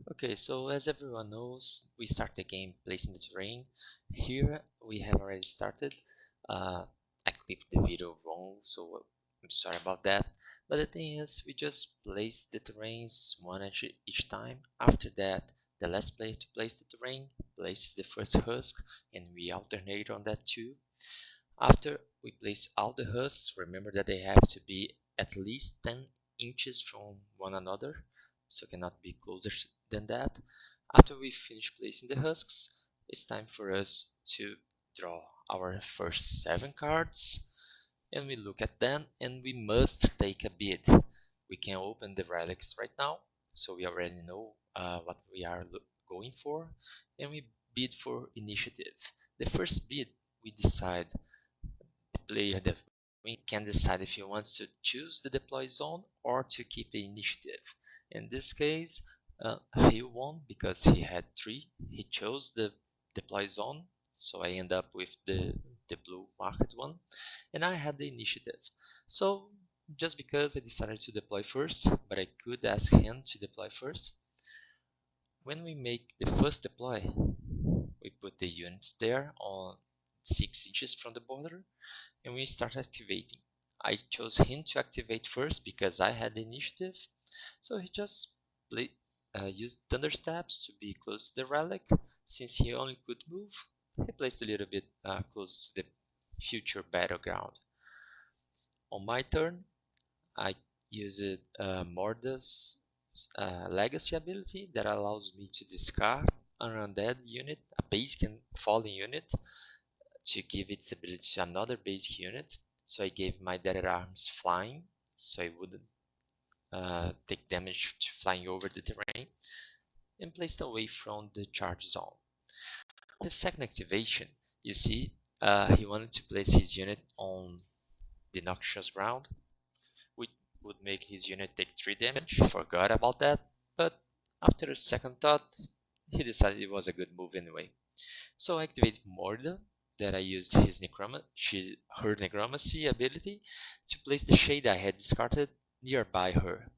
Okay, so as everyone knows, we start the game placing the terrain. Here we have already started. I clicked the video wrong, so I'm sorry about that. But the thing is, we just place the terrains one each time. After that, the last player to place the terrain places the first husk, and we alternate on that too. After we place all the husks, remember that they have to be at least 10 inches from one another, so cannot be closer than that. After we finish placing the husks, it's time for us to draw our first 7 cards, and we look at them, and we must take a bid. We can open the relics right now, so we already know what we are going for, and we bid for initiative. The first bid, we decide player that we can decide if he wants to choose the deploy zone or to keep the initiative. In this case, he won because he had 3. He chose the deploy zone, so I end up with the blue marked one, and I had the initiative. So just because I decided to deploy first, but I could ask him to deploy first. When we make the first deploy, we put the units there on 6 inches from the border, and we start activating. I chose him to activate first because I had the initiative, so he just used Thundersteps to be close to the relic. Since he only could move, he placed a little bit close to the future battleground. On my turn, I used Morrida's legacy ability that allows me to discard an undead unit, a basic and falling unit, to give its ability to another basic unit. So I gave my Dead at Arms flying, so I wouldn't take damage to flying over the terrain, and placed away from the charge zone. The second activation, you see, he wanted to place his unit on the Noxious round, which would make his unit take 3 damage. Forgot about that, but after a second thought, he decided it was a good move anyway. So I activated Morrida, that I used her Necromancy ability to place the shade I had discarded nearby her.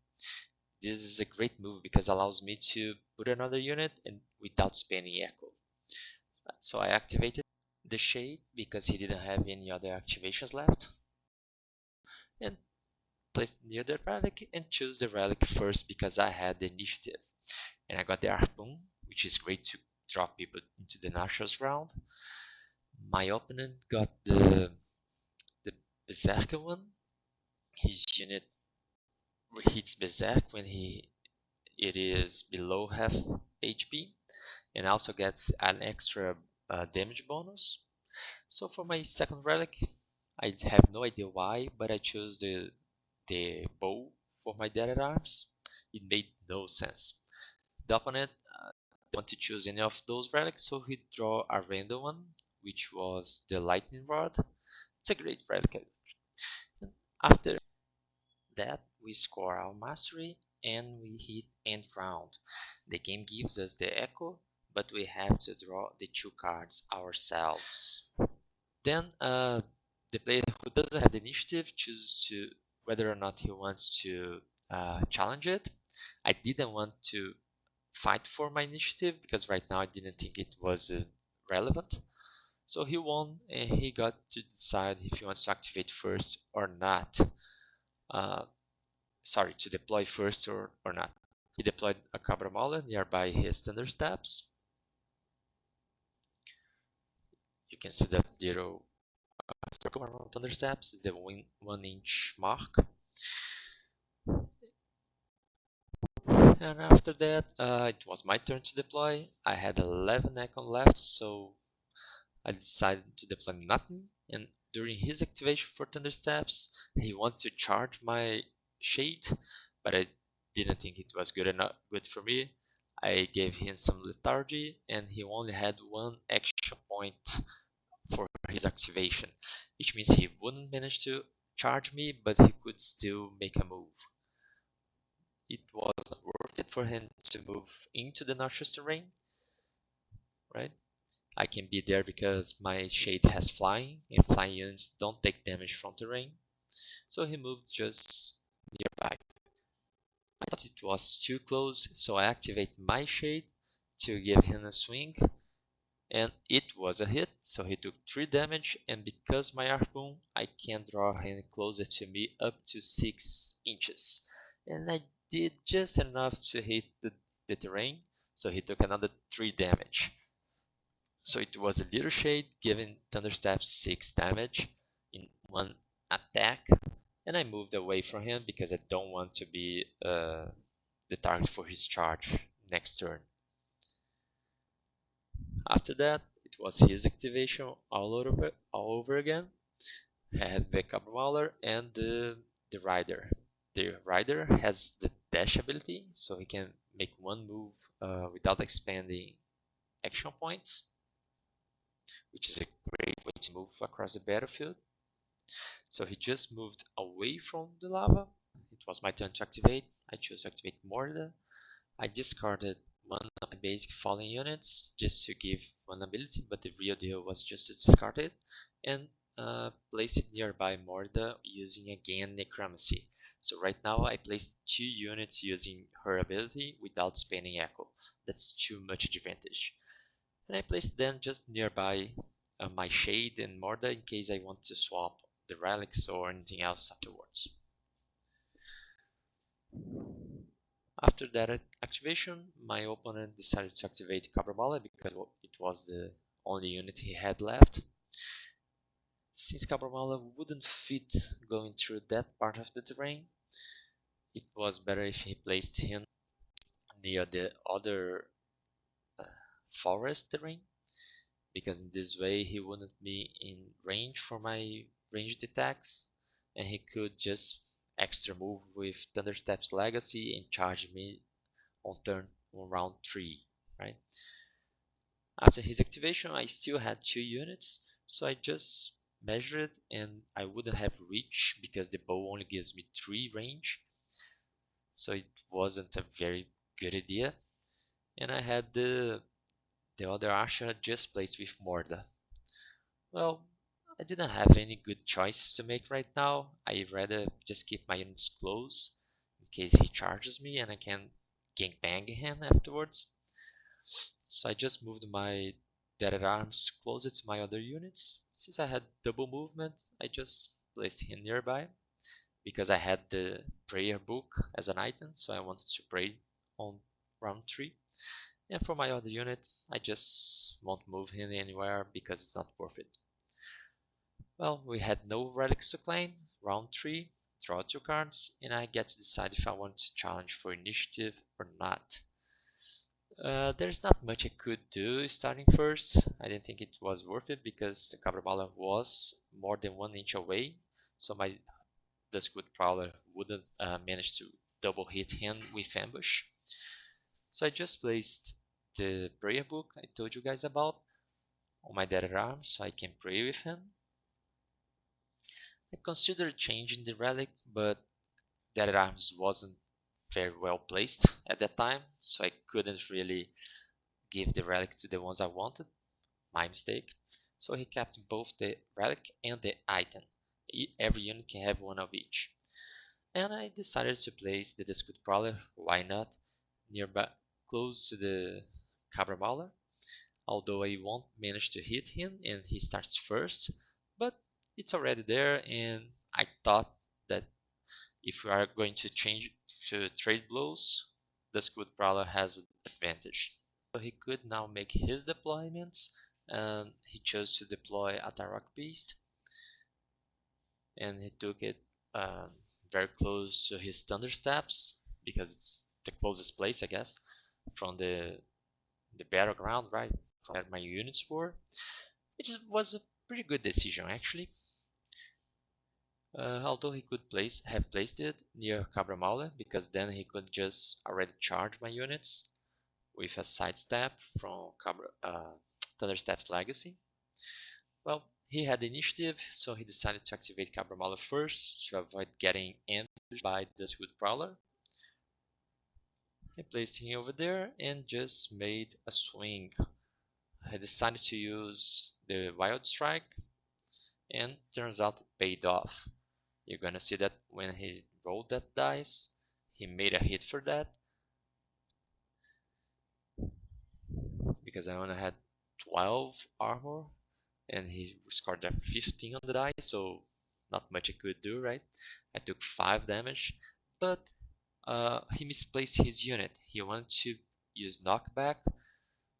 This is a great move because it allows me to put another unit and without spending echo. So I activated the shade because he didn't have any other activations left, and placed near the relic and choose the relic first because I had the initiative. And I got the Harpoon, which is great to drop people into the Nashos round. My opponent got the Berserker one. His unit hits Berserk when it is below half HP, and also gets an extra damage bonus. So for my second relic, I have no idea why, but I chose the bow for my Dead at Arms. It made no sense. The opponent didn't want to choose any of those relics, so he drew a random one, which was the Lightning Rod. It's a great relic. After that, we score our mastery and we hit end round. The game gives us the echo, but we have to draw the 2 cards ourselves. Then the player who doesn't have the initiative chooses to whether or not he wants to challenge it. I didn't want to fight for my initiative because right now I didn't think it was relevant. So he won, and he got to decide if he wants to activate first or not. Sorry, to deploy first or not. He deployed a Cabramala nearby his Thundersteps. You can see that little circle around Thundersteps is the 1 inch mark. And after that, it was my turn to deploy. I had 11 icon left, so I decided to deploy nothing. And during his activation for Thundersteps, he wanted to charge my shade, but I didn't think it was good for me. I gave him some lethargy, and he only had 1 action point for his activation, which means he wouldn't manage to charge me, but he could still make a move. It wasn't worth it for him to move into the noxious terrain, right? I can be there because my shade has flying, and flying units don't take damage from terrain. So he moved just nearby. thought it was too close, so I activate my shade to give him a swing, and it was a hit, so he took 3 damage, and because my harpoon, I can draw him closer to me up to 6 inches. And I did just enough to hit the terrain, so he took another 3 damage. So it was a little shade, giving Thundersteps 6 damage in one attack, and I moved away from him because I don't want to be the target for his charge next turn. After that, it was his activation all over again. I had the Cabra Mauler and the Rider. The Rider has the dash ability, so he can make one move without expending action points, which is a great way to move across the battlefield. So he just moved away from the lava. It was my turn to activate. I chose to activate Morrida. I discarded one of my basic falling units just to give one ability, but the real deal was just to discard it and place it nearby Morrida using again Necromancy. So right now I placed 2 units using her ability without spending Echo. That's too much advantage. And I placed them just nearby my Shade and Morrida in case I want to swap the relics or anything else afterwards. After that activation, my opponent decided to activate Cabra because it was the only unit he had left. Since Cabra wouldn't fit going through that part of the terrain, it was better if he placed him near the other forest terrain, because in this way he wouldn't be in range for my ranged attacks, and he could just extra move with Thundersteps Legacy and charge me on round 3, right? After his activation, I still had 2 units, so I just measured and I wouldn't have reach because the bow only gives me 3 range, so it wasn't a very good idea. And I had the other archer just placed with Morda. Well, I didn't have any good choices to make right now. I'd rather just keep my units close in case he charges me and I can gangbang him afterwards. So I just moved my Dead Arms closer to my other units. Since I had double movement, I just placed him nearby because I had the prayer book as an item, so I wanted to pray on round 3. And for my other unit, I just won't move him anywhere because it's not worth it. Well, we had no relics to claim. Round 3, draw 2 cards, and I get to decide if I want to challenge for initiative or not. There's not much I could do starting first. I didn't think it was worth it because the Cabra was more than 1 inch away, so my Duskwood Prowler wouldn't manage to double hit him with ambush. So I just placed the prayer book I told you guys about on my Dead Arms so I can pray with him. I considered changing the relic, but Dead Arms wasn't very well placed at that time, so I couldn't really give the relic to the ones I wanted. My mistake. So he kept both the relic and the item. Every unit can have one of each. And I decided to place the Duskwood Prowler, why not, nearby, close to the Cabra Mauler, although I won't manage to hit him and he starts first, but it's already there, and I thought that if we are going to change to trade blows, Duskwood Prowler has an advantage. So he could now make his deployments, and he chose to deploy a Tarok Beast, and he took it very close to his Thundersteps because it's the closest place, I guess, from the battleground, right, from where my units were, which was a pretty good decision actually. Although he could have placed it near Cabra Maule, because then he could just already charge my units with a sidestep from Thunderstep's Legacy. Well, he had the initiative, so he decided to activate Cabra Maule first to avoid getting ambushed by the Duskwood Prowler. I placed him over there and just made a swing. I decided to use the Wild Strike, and turns out it paid off. You're gonna see that when he rolled that dice, he made a hit for that because I only had 12 armor and he scored a 15 on the die, so not much I could do, right? I took 5 damage, but he misplaced his unit. He wanted to use knockback,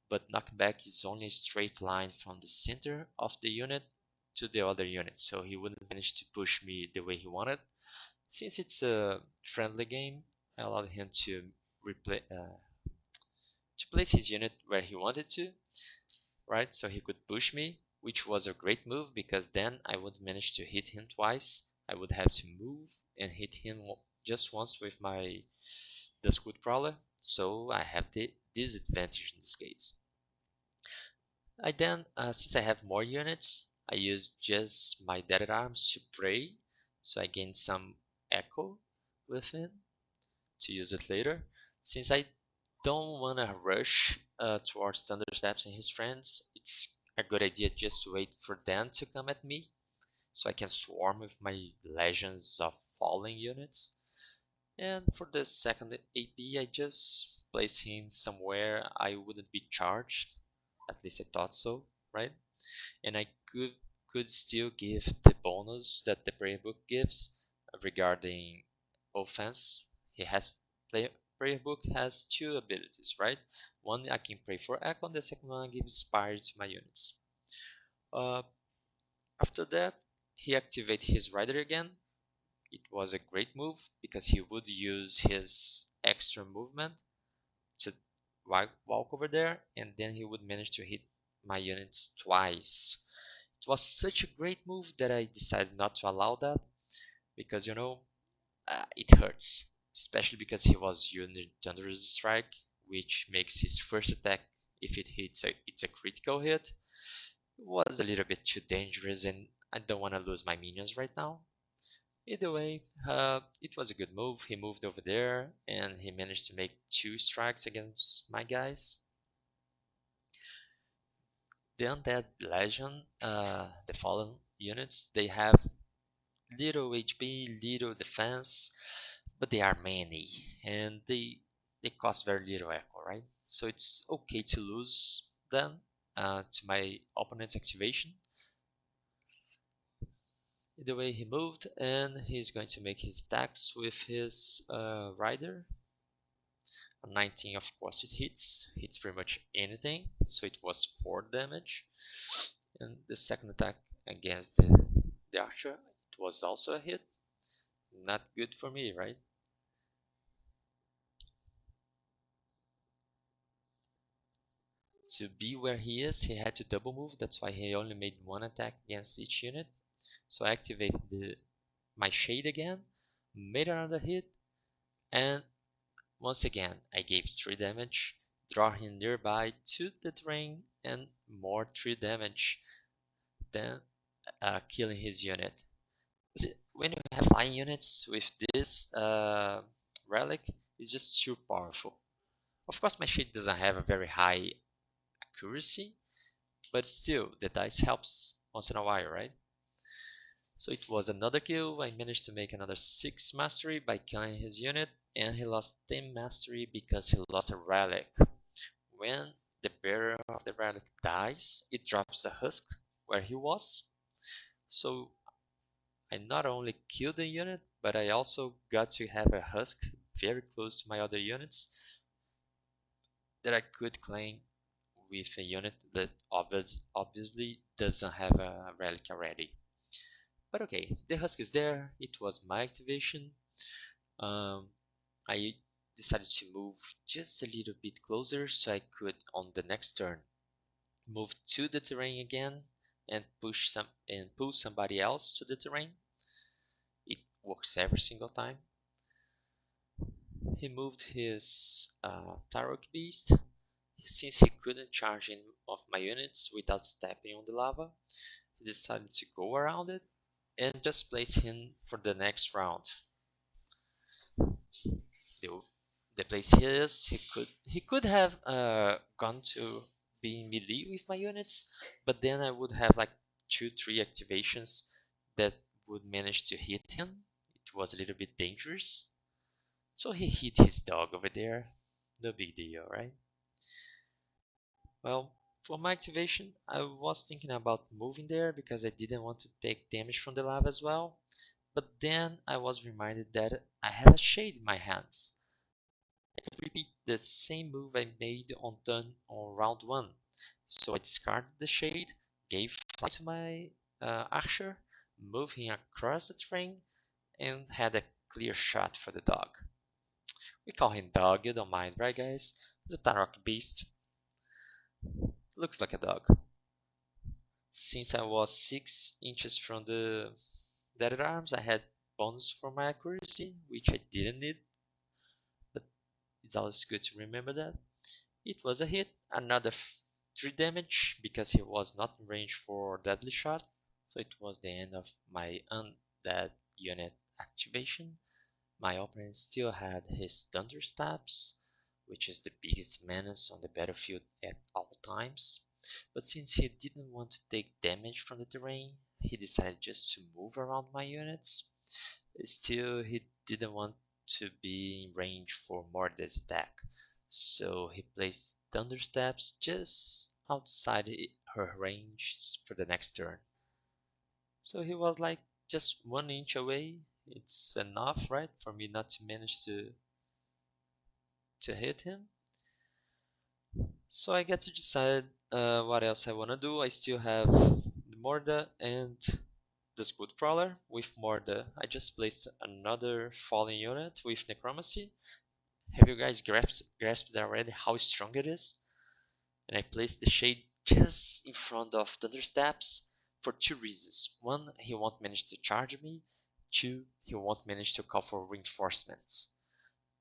but knockback is only a straight line from the center of the unit to the other unit, so he wouldn't manage to push me the way he wanted. Since it's a friendly game, I allowed him to place his unit where he wanted to, right? So he could push me, which was a great move because then I would manage to hit him twice. I would have to move and hit him just once with my Duskwood Crawler, so I have the disadvantage in this case. I then, since I have more units, I use just my Dead at Arms to pray, so I gain some echo with it to use it later. Since I don't want to rush towards Thundersteps and his friends, it's a good idea just to wait for them to come at me, so I can swarm with my Legions of Falling units. And for the second AP, I just place him somewhere I wouldn't be charged. At least I thought so, right? And I could still give the bonus that the prayer book gives regarding offense. He has prayer book has 2 abilities, right? One I can pray for echo, and the second one gives inspire to my units. Uh, After that, he activated his rider again. It was a great move because he would use his extra movement to walk over there, and then he would manage to hit my units twice. It was such a great move that I decided not to allow that because it hurts, especially because he was using Thunderous Strike, which makes his first attack, if it hits, it's a critical hit. It was a little bit too dangerous, and I don't want to lose my minions right now. Either way, it was a good move. He moved over there, and he managed to make 2 strikes against my guys. The Undead Legion, the Fallen units, they have little HP, little defense, but they are many, and they cost very little echo, right? So it's okay to lose them to my opponent's activation. The way he moved, and he's going to make his attacks with his rider. A 19, of course, it hits pretty much anything, so it was 4 damage. And the second attack against the archer, it was also a hit. Not good for me, right? To be where he is, he had to double move. That's why he only made 1 attack against each unit. So I activated my shade again, made another hit, and once again I gave 3 damage, draw him nearby to the terrain, and more 3 damage, then killing his unit. When you have flying units with this relic, it's just too powerful. Of course, my shade doesn't have a very high accuracy, but still, the dice helps once in a while, right? So it was another kill. I managed to make another 6 mastery by killing his unit, and he lost 10 mastery because he lost a relic. When the bearer of the relic dies, it drops a husk where he was. So I not only killed the unit, but I also got to have a husk very close to my other units that I could claim with a unit that obviously doesn't have a relic already. But okay, the husk is there. It was my activation. I decided to move just a little bit closer so I could, on the next turn, move to the terrain again and pull somebody else to the terrain. It works every single time. He moved his Tarok Beast. Since he couldn't charge any of my units without stepping on the lava, he decided to go around it and just place him for the next round. The place he is, he could have gone to being melee with my units, but then I would have like 2-3 activations that would manage to hit him. It was a little bit dangerous. So he hit his dog over there. No big deal, right? Well, for my activation, I was thinking about moving there because I didn't want to take damage from the lava as well. But then I was reminded that I have a shade in my hands. I could repeat the same move I made on round 1. So I discarded the shade, gave flight to my archer, moved him across the terrain, and had a clear shot for the dog. We call him Dog, you don't mind, right guys? The Tarok beast looks like a dog. Since I was 6 inches from the dead arms, I had bonus for my accuracy, which I didn't need, but it's always good to remember that. It was a hit, another 3 damage because he was not in range for deadly shot, so it was the end of my undead unit activation. My opponent still had his Thundersteps, which is the biggest menace on the battlefield at all times, but since he didn't want to take damage from the terrain, he decided just to move around my units. Still, he didn't want to be in range for Morrida's attack, so he placed Thundersteps just outside her range for the next turn. So he was like just 1 inch away. It's enough, right, for me not to manage to hit him. So I get to decide what else I want to do. I still have the Morda and the Scud Crawler. With Morda, I just placed another falling unit with Necromancy. Have you guys grasped already how strong it is? And I placed the Shade just in front of Thundersteps for 2 reasons. 1, he won't manage to charge me. 2, he won't manage to call for reinforcements.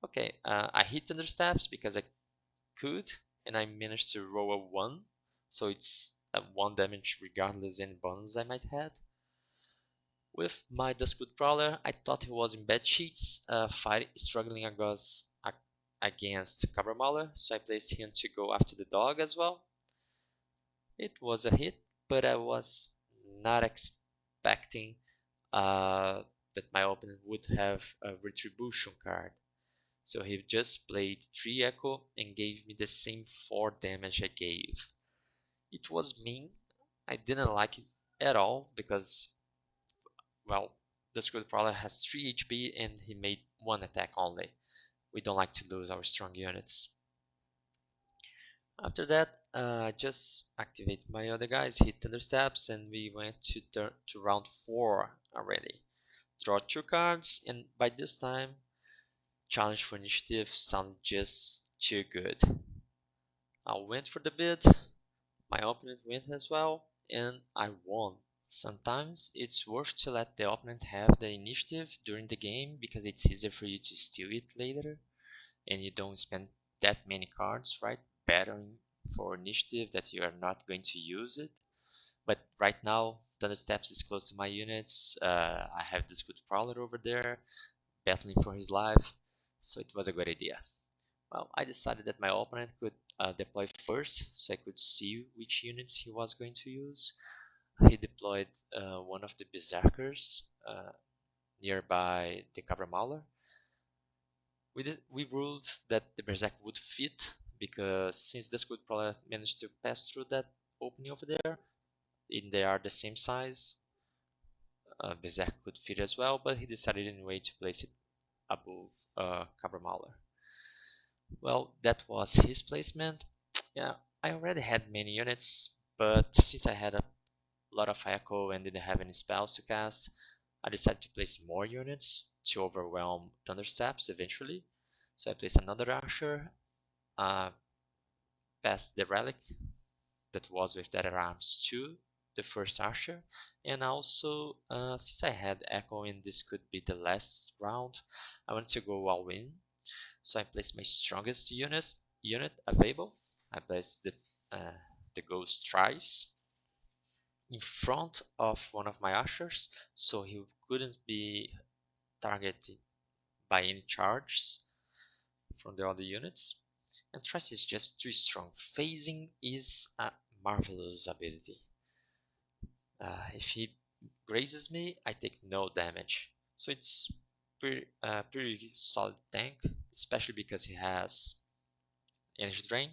Okay, I hit Thundersteps because I could, and I managed to roll a 1, so it's a 1 damage regardless any bonus I might have. With my Duskwood Prowler, I thought he was in bad sheets, struggling against Cabra Mauler, so I placed him to go after the dog as well. It was a hit, but I was not expecting that my opponent would have a Retribution card. So he just played 3 Echo and gave me the same 4 damage I gave. It was mean. I didn't like it at all because, well, the Squid Prowler has 3 HP and he made 1 attack only. We don't like to lose our strong units. After that, I just activate my other guys, hit Thundersteps, and we went to round 4 already. Draw 2 cards, and by this time, challenge for initiative sounded just too good. I went for the bid, my opponent went as well, and I won. Sometimes it's worth to let the opponent have the initiative during the game because it's easier for you to steal it later and you don't spend that many cards, right, battling for initiative that you are not going to use it. But right now, Thundersteps is close to my units. I have this good Prowler over there battling for his life, so it was a good idea. Well, I decided that my opponent could deploy first, so I could see which units he was going to use. He deployed one of the Berserkers nearby the Cabra Mauler. We ruled that the Berserk would fit because since the Squid Prowler managed to pass through that opening over there, and they are the same size, Berserk could fit as well, but he decided anyway to place it above Cabra Mauler. Well, that was his placement. Yeah, I already had many units, but since I had a lot of echo and didn't have any spells to cast, I decided to place more units to overwhelm Thundersteps eventually. So I placed another archer, passed the relic that was with Dead Arms to the first archer, and also since I had echo and this could be the last round, I wanted to go all in. So I placed my strongest unit available. I placed the Ghost Trice in front of one of my archers, so he couldn't be targeted by any charges from the other units. And Trice is just too strong. Phasing is a marvelous ability. If he grazes me, I take no damage. So it's pretty solid tank, especially because he has energy drain.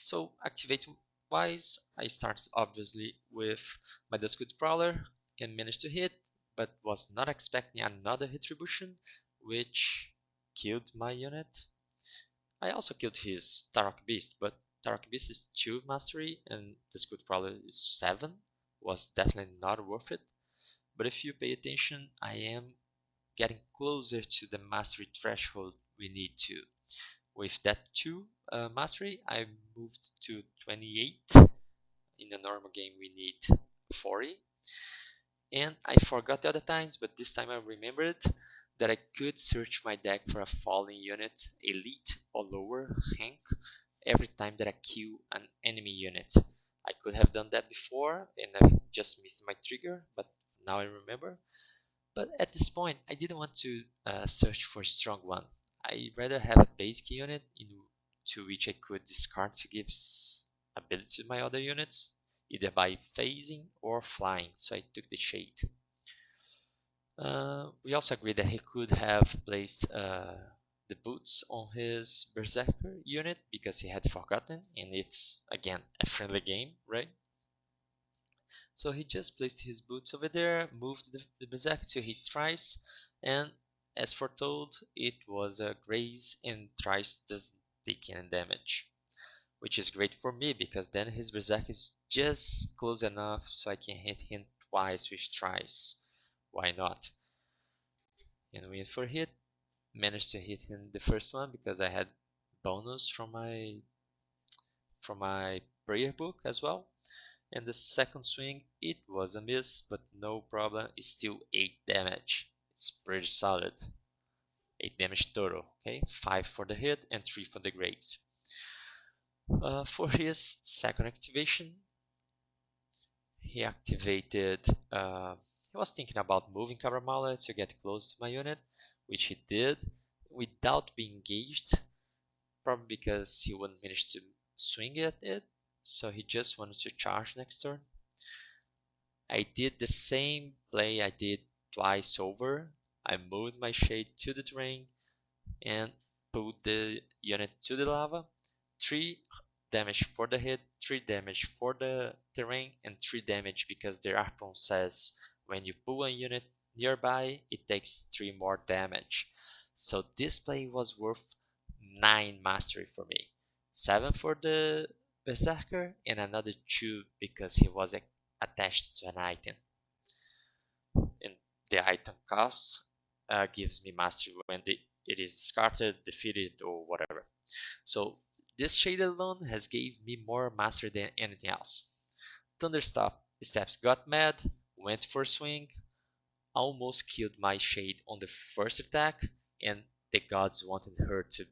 So activate wise, I started obviously with my Duskwood Prowler and managed to hit, but was not expecting another Retribution, which killed my unit. I also killed his Tarok Beast, but Tarok Beast is 2 mastery and Duskwood Prowler is 7. Was definitely not worth it. But if you pay attention, I am getting closer to the mastery threshold we need to. With that 2 mastery, I moved to 28. In a normal game, we need 40. And I forgot the other times, but this time I remembered that I could search my deck for a falling unit, elite or lower rank, every time that I kill an enemy unit. I could have done that before and I've just missed my trigger, but now I remember. But at this point, I didn't want to search for a strong one. I rather have a basic unit to which I could discard to give ability to my other units, either by phasing or flying, so I took the shade. We also agreed that he could have placed the boots on his Berserker unit because he had forgotten, and it's, again, a friendly game, right? So he just placed his boots over there, moved the Berserker to hit thrice, and as foretold, it was a graze and thrice doesn't take any damage. Which is great for me because then his Berserk is just close enough so I can hit him twice with thrice. Why not? And win for hit. Managed to hit him the first one because I had bonus from my prayer book as well. And the second swing, it was a miss, but no problem. It's still 8 damage. It's pretty solid. 8 damage total. Okay, 5 for the hit and 3 for the graze. For his second activation, he activated. He was thinking about moving Caramala to get close to my unit, which he did without being engaged, probably because he wouldn't manage to swing at it, so he just wanted to charge next turn. I did the same play I did twice over. I moved my shade to the terrain and put the unit to the lava. 3 damage for the hit, 3 damage for the terrain, and 3 damage because the Archon says when you pull a unit nearby, it takes 3 more damage. So this play was worth 9 mastery for me. 7 for the Berserker and another 2 because he was attached to an item. And the item cost gives me mastery when it is discarded, defeated, or whatever. So this shade alone has gave me more mastery than anything else. Thundersteps got mad, went for a swing, almost killed my shade on the first attack, and the gods wanted her to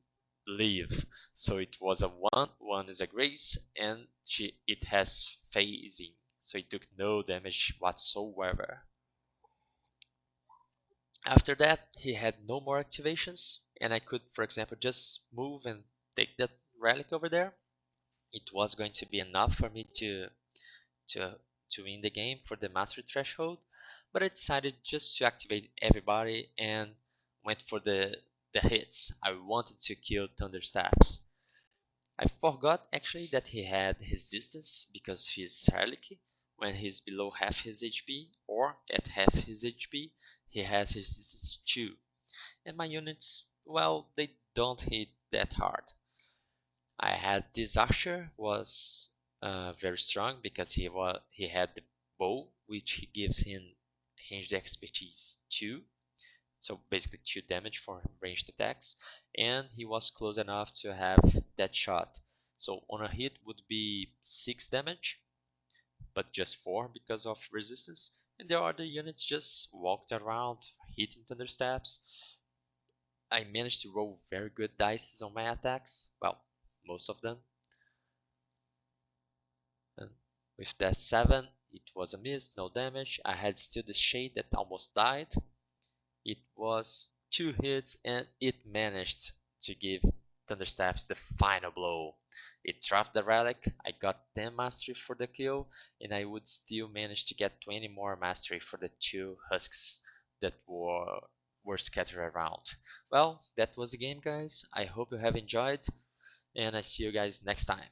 leave. So it was a 1 is a grace, and it has phasing, so it took no damage whatsoever. After that, he had no more activations, and I could, for example, just move and take that relic over there. It was going to be enough for me to win the game for the mastery threshold, but I decided just to activate everybody and went for the hits. I wanted to kill Thundersteps. I forgot actually that he had resistance because he's Relic. When he's below half his HP or at half his HP, he has resistance too. And my units, well, they don't hit that hard. I had this archer was very strong because he had the bow, which he gives him ranged expertise 2, so basically 2 damage for ranged attacks, and he was close enough to have that shot. So on a hit would be 6 damage, but just 4 because of resistance, and the other units just walked around hitting Thundersteps. I managed to roll very good dice on my attacks, well, most of them. And with that 7, it was a miss, no damage. I had still the shade that almost died. It was 2 hits and it managed to give Thundersteps the final blow. It dropped the relic, I got 10 mastery for the kill, and I would still manage to get 20 more mastery for the 2 husks that were were scattered around. Well, that was the game, guys. I hope you have enjoyed, and I see you guys next time.